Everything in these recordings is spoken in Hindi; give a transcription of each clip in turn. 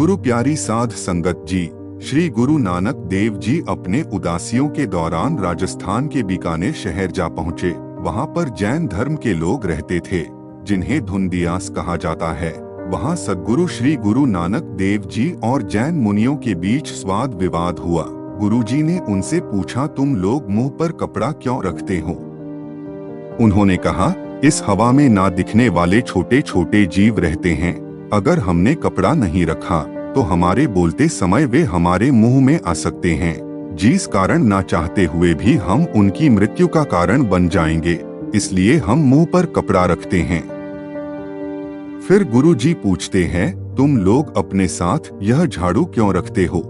गुरु प्यारी साध संगत जी, श्री गुरु नानक देव जी अपने उदासियों के दौरान राजस्थान के बीकानेर शहर जा पहुँचे। वहाँ पर जैन धर्म के लोग रहते थे, जिन्हें धुंधियास कहा जाता है। वहाँ सद्गुरु श्री गुरु नानक देव जी और जैन मुनियों के बीच वाद विवाद हुआ। गुरुजी ने उनसे पूछा, तुम लोग मुंह पर कपड़ा क्यों रखते हो? उन्होंने कहा, इस हवा में ना दिखने वाले छोटे छोटे जीव रहते हैं। अगर हमने कपड़ा नहीं रखा तो हमारे बोलते समय वे हमारे मुंह में आ सकते हैं, जिस कारण ना चाहते हुए भी हम उनकी मृत्यु का कारण बन जाएंगे। इसलिए हम मुंह पर कपड़ा रखते हैं। फिर गुरुजी पूछते हैं, तुम लोग अपने साथ यह झाड़ू क्यों रखते हो?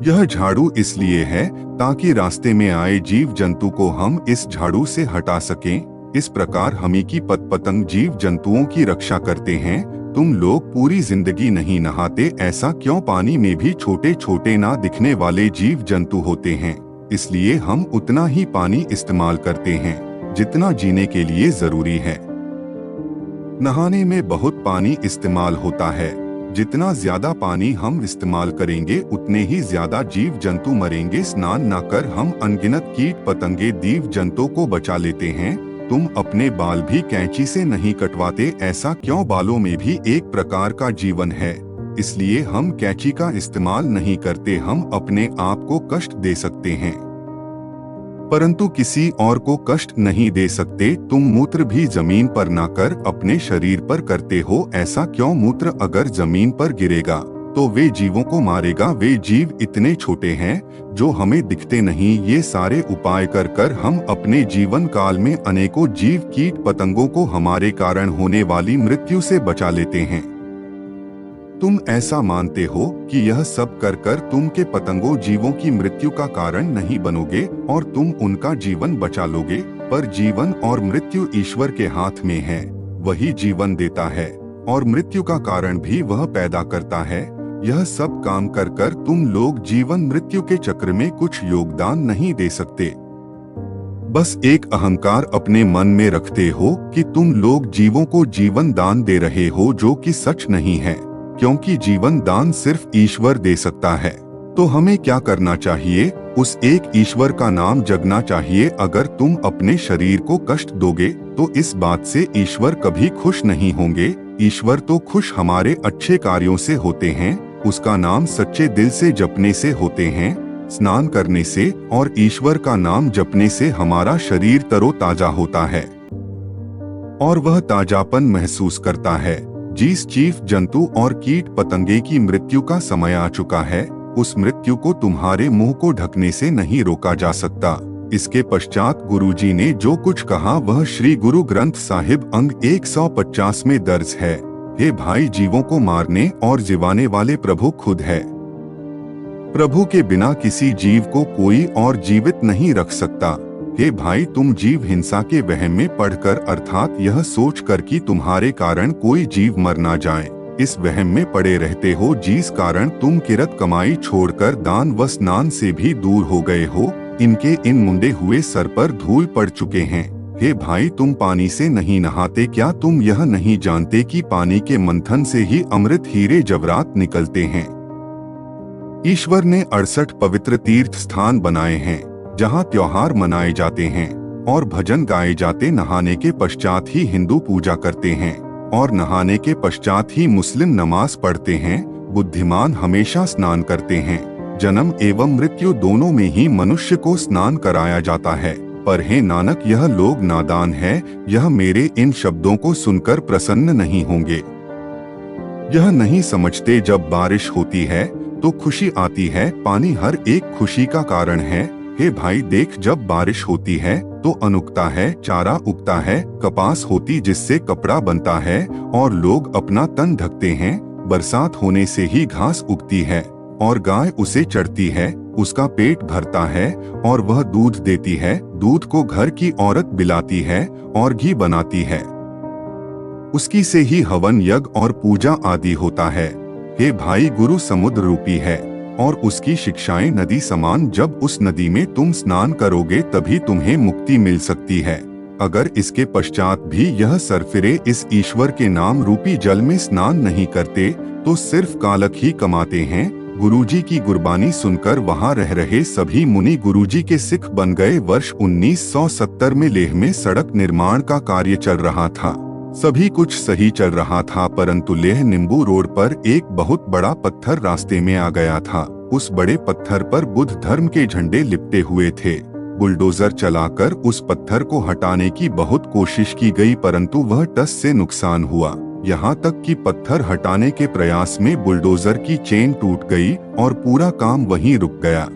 यह झाड़ू इसलिए है ताकि रास्ते में आए जीव जंतु को हम इस झाड़ू से हटा सकें। इस प्रकार हमी की पतंग जीव जंतुओं की रक्षा करते हैं। तुम लोग पूरी जिंदगी नहीं नहाते, ऐसा क्यों? पानी में भी छोटे छोटे ना दिखने वाले जीव जंतु होते हैं, इसलिए हम उतना ही पानी इस्तेमाल करते हैं जितना जीने के लिए जरूरी है। नहाने में बहुत पानी इस्तेमाल होता है। जितना ज्यादा पानी हम इस्तेमाल करेंगे उतने ही ज्यादा जीव जंतु मरेंगे। स्नान न कर हम अनगिनत कीट पतंगे जीव जंतुओं को बचा लेते हैं। तुम अपने बाल भी कैंची से नहीं कटवाते, ऐसा क्यों? बालों में भी एक प्रकार का जीवन है, इसलिए हम कैंची का इस्तेमाल नहीं करते। हम अपने आप को कष्ट दे सकते हैं, परंतु किसी और को कष्ट नहीं दे सकते। तुम मूत्र भी जमीन पर ना कर अपने शरीर पर करते हो, ऐसा क्यों? मूत्र अगर जमीन पर गिरेगा तो वे जीवों को मारेगा। वे जीव इतने छोटे हैं जो हमें दिखते नहीं। ये सारे उपाय कर कर हम अपने जीवन काल में अनेकों जीव कीट पतंगों को हमारे कारण होने वाली मृत्यु से बचा लेते हैं। तुम ऐसा मानते हो कि यह सब कर कर तुम के पतंगों जीवों की मृत्यु का कारण नहीं बनोगे और तुम उनका जीवन बचा लोगे, पर जीवन और मृत्यु ईश्वर के हाथ में है। वही जीवन देता है और मृत्यु का कारण भी वह पैदा करता है। यह सब काम कर कर तुम लोग जीवन मृत्यु के चक्र में कुछ योगदान नहीं दे सकते। बस एक अहंकार अपने मन में रखते हो कि तुम लोग जीवों को जीवन दान दे रहे हो, जो कि सच नहीं है, क्योंकि जीवन दान सिर्फ ईश्वर दे सकता है। तो हमें क्या करना चाहिए? उस एक ईश्वर का नाम जगना चाहिए। अगर तुम अपने शरीर को कष्ट दोगे तो इस बात से ईश्वर कभी खुश नहीं होंगे। ईश्वर तो खुश हमारे अच्छे कार्यों से होते हैं, उसका नाम सच्चे दिल से जपने से होते हैं, स्नान करने से, और ईश्वर का नाम जपने से हमारा शरीर तरोताजा होता है और वह ताजापन महसूस करता है। जिस जीव जंतु और कीट पतंगे की मृत्यु का समय आ चुका है, उस मृत्यु को तुम्हारे मुंह को ढकने से नहीं रोका जा सकता। इसके पश्चात गुरुजी ने जो कुछ कहा वह श्री गुरु ग्रंथ साहिब अंग 150 में दर्ज है। हे भाई, जीवों को मारने और जिवाने वाले प्रभु खुद है। प्रभु के बिना किसी जीव को कोई और जीवित नहीं रख सकता। हे भाई, तुम जीव हिंसा के वहम में पढ़कर, अर्थात यह सोच कर कि तुम्हारे कारण कोई जीव मर ना जाए, इस वहम में पड़े रहते हो, जिस कारण तुम किरत कमाई छोड़कर दान व स्नान से भी दूर हो गए हो। इनके इन मुंडे हुए सर पर धूल पड़ चुके हैं। हे भाई, तुम पानी से नहीं नहाते क्या? तुम यह नहीं जानते कि पानी के मंथन से ही अमृत हीरे जवाहरात निकलते हैं? ईश्वर ने 68 पवित्र तीर्थ स्थान बनाए हैं जहाँ त्योहार मनाए जाते हैं और भजन गाए जाते। नहाने के पश्चात ही हिंदू पूजा करते हैं और नहाने के पश्चात ही मुस्लिम नमाज पढ़ते हैं। बुद्धिमान हमेशा स्नान करते हैं। जन्म एवं मृत्यु दोनों में ही मनुष्य को स्नान कराया जाता है। पर हे नानक, यह लोग नादान है, यह मेरे इन शब्दों को सुनकर प्रसन्न नहीं होंगे। यह नहीं समझते जब बारिश होती है तो खुशी आती है। पानी हर एक खुशी का कारण है। हे भाई देख, जब बारिश होती है तो अन्न उगता है, चारा उगता है, कपास होती जिससे कपड़ा बनता है और लोग अपना तन ढकते हैं। बरसात होने से ही घास उगती है और गाय उसे चढ़ती है, उसका पेट भरता है और वह दूध देती है। दूध को घर की औरत पिलाती है और घी बनाती है। उसकी से ही हवन यज्ञ और पूजा आदि होता है। हे भाई, गुरु समुद्र रूपी है और उसकी शिक्षाएं नदी समान। जब उस नदी में तुम स्नान करोगे तभी तुम्हें मुक्ति मिल सकती है। अगर इसके पश्चात भी यह सरफिरे इस ईश्वर के नाम रूपी जल में स्नान नहीं करते तो सिर्फ कालक ही कमाते हैं। गुरुजी की गुरबानी सुनकर वहां रह रहे सभी मुनि गुरुजी के सिख बन गए। वर्ष 1970 में लेह में सड़क निर्माण का कार्य चल रहा था। सभी कुछ सही चल रहा था, परंतु लेह निम्बू रोड पर एक बहुत बड़ा पत्थर रास्ते में आ गया था। उस बड़े पत्थर पर बुद्ध धर्म के झंडे लिपटे हुए थे। बुलडोजर चलाकर उस पत्थर को हटाने की बहुत कोशिश की गई, परंतु वह टस से नुकसान हुआ। यहाँ तक कि पत्थर हटाने के प्रयास में बुलडोजर की चेन टूट गई और पूरा काम वहीं रुक गया।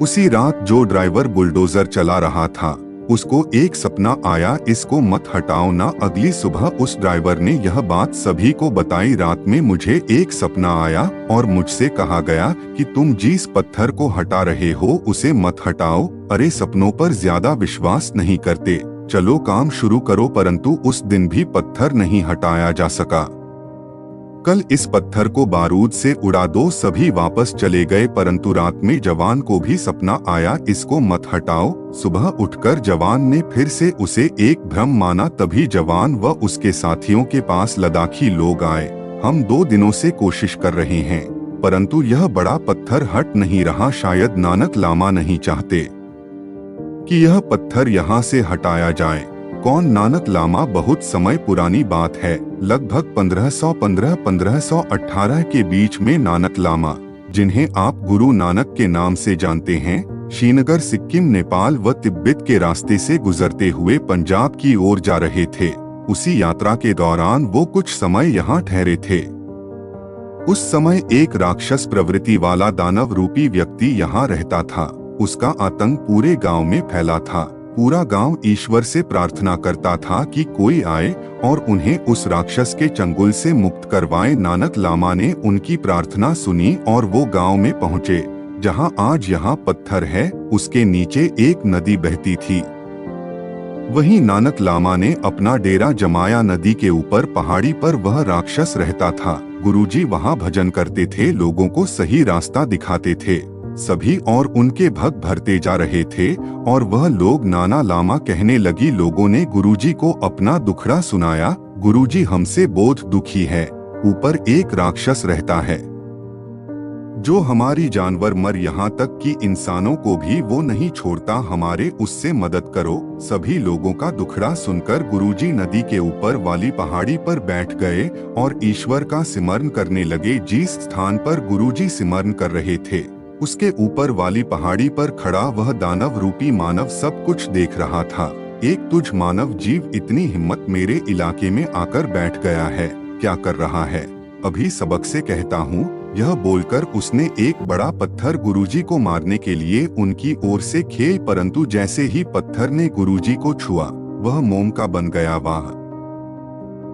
उसी रात जो ड्राइवर बुलडोजर चला रहा था उसको एक सपना आया, इसको मत हटाओ ना। अगली सुबह उस ड्राइवर ने यह बात सभी को बताई। रात में मुझे एक सपना आया और मुझसे कहा गया कि तुम जिस पत्थर को हटा रहे हो उसे मत हटाओ। अरे सपनों पर ज्यादा विश्वास नहीं करते, चलो काम शुरू करो। परंतु उस दिन भी पत्थर नहीं हटाया जा सका। कल इस पत्थर को बारूद से उड़ा दो। सभी वापस चले गए, परंतु रात में जवान को भी सपना आया, इसको मत हटाओ। सुबह उठकर जवान ने फिर से उसे एक भ्रम माना। तभी जवान व उसके साथियों के पास लद्दाखी लोग आए। हम 2 दिनों से कोशिश कर रहे हैं, परंतु यह बड़ा पत्थर हट नहीं रहा। शायद नानक लामा नहीं चाहते कि यह पत्थर यहाँ से हटाया जाए। कौन नानक लामा? बहुत समय पुरानी बात है, लगभग 1515-1518 के बीच में नानक लामा, जिन्हें आप गुरु नानक के नाम से जानते हैं, श्रीनगर, सिक्किम, नेपाल व तिब्बत के रास्ते से गुजरते हुए पंजाब की ओर जा रहे थे। उसी यात्रा के दौरान वो कुछ समय यहाँ ठहरे थे। उस समय एक राक्षस प्रवृत्ति वाला दानव रूपी व्यक्ति यहाँ रहता था। उसका आतंक पूरे गांव में फैला था। पूरा गांव ईश्वर से प्रार्थना करता था कि कोई आए और उन्हें उस राक्षस के चंगुल से मुक्त करवाए। नानक लामा ने उनकी प्रार्थना सुनी और वो गांव में पहुँचे जहां आज यहाँ पत्थर है। उसके नीचे एक नदी बहती थी। वहीं नानक लामा ने अपना डेरा जमाया। नदी के ऊपर पहाड़ी पर वह राक्षस रहता था। गुरुजी वहां भजन करते थे, लोगों को सही रास्ता दिखाते थे। सभी और उनके भक्त भरते जा रहे थे और वह लोग नाना लामा कहने लगी। लोगों ने गुरुजी को अपना दुखड़ा सुनाया। गुरुजी हमसे बहुत दुखी है, ऊपर एक राक्षस रहता है जो हमारी जानवर मर यहाँ तक कि इंसानों को भी वो नहीं छोड़ता, हमारे उससे मदद करो। सभी लोगों का दुखड़ा सुनकर गुरुजी नदी के ऊपर वाली पहाड़ी पर बैठ गए और ईश्वर का सिमरन करने लगे। जिस स्थान पर गुरुजी सिमरन कर रहे थे उसके ऊपर वाली पहाड़ी पर खड़ा वह दानव रूपी मानव सब कुछ देख रहा था। एक तुझ मानव जीव, इतनी हिम्मत मेरे इलाके में आकर बैठ गया है, क्या कर रहा है? अभी सबक से कहता हूँ। यह बोलकर उसने एक बड़ा पत्थर गुरुजी को मारने के लिए उनकी ओर से खेल, परंतु जैसे ही पत्थर ने गुरुजी को छुआ वह मोम का बन गया। वाह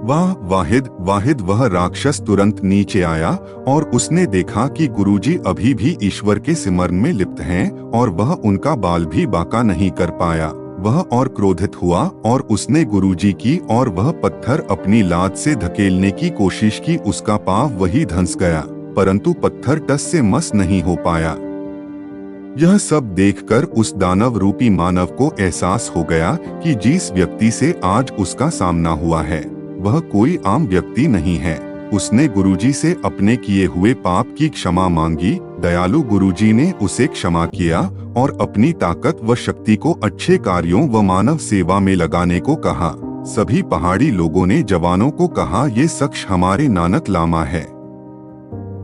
वाह वाहिद वाहिद! वह राक्षस तुरंत नीचे आया और उसने देखा कि गुरुजी अभी भी ईश्वर के सिमरन में लिप्त हैं और वह उनका बाल भी बांका नहीं कर पाया। वह और क्रोधित हुआ और उसने गुरुजी की और वह पत्थर अपनी लात से धकेलने की कोशिश की। उसका पांव वही धंस गया, परंतु पत्थर टस से मस नहीं हो पाया। यह सब देखकर उस दानव रूपी मानव को एहसास हो गया कि जिस व्यक्ति से आज उसका सामना हुआ है वह कोई आम व्यक्ति नहीं है। उसने गुरुजी से अपने किए हुए पाप की क्षमा मांगी। दयालु गुरुजी ने उसे क्षमा किया और अपनी ताकत व शक्ति को अच्छे कार्यों व मानव सेवा में लगाने को कहा। सभी पहाड़ी लोगों ने जवानों को कहा, ये शख्स हमारे नानक लामा है।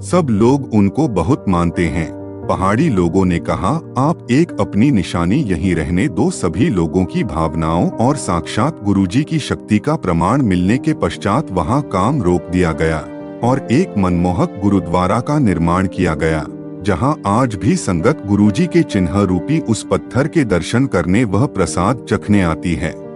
सब लोग उनको बहुत मानते हैं। पहाड़ी लोगों ने कहा, आप एक अपनी निशानी यहीं रहने दो। सभी लोगों की भावनाओं और साक्षात गुरुजी की शक्ति का प्रमाण मिलने के पश्चात वहां काम रोक दिया गया और एक मनमोहक गुरुद्वारा का निर्माण किया गया, जहां आज भी संगत गुरुजी के चिन्ह रूपी उस पत्थर के दर्शन करने वह प्रसाद चखने आती है।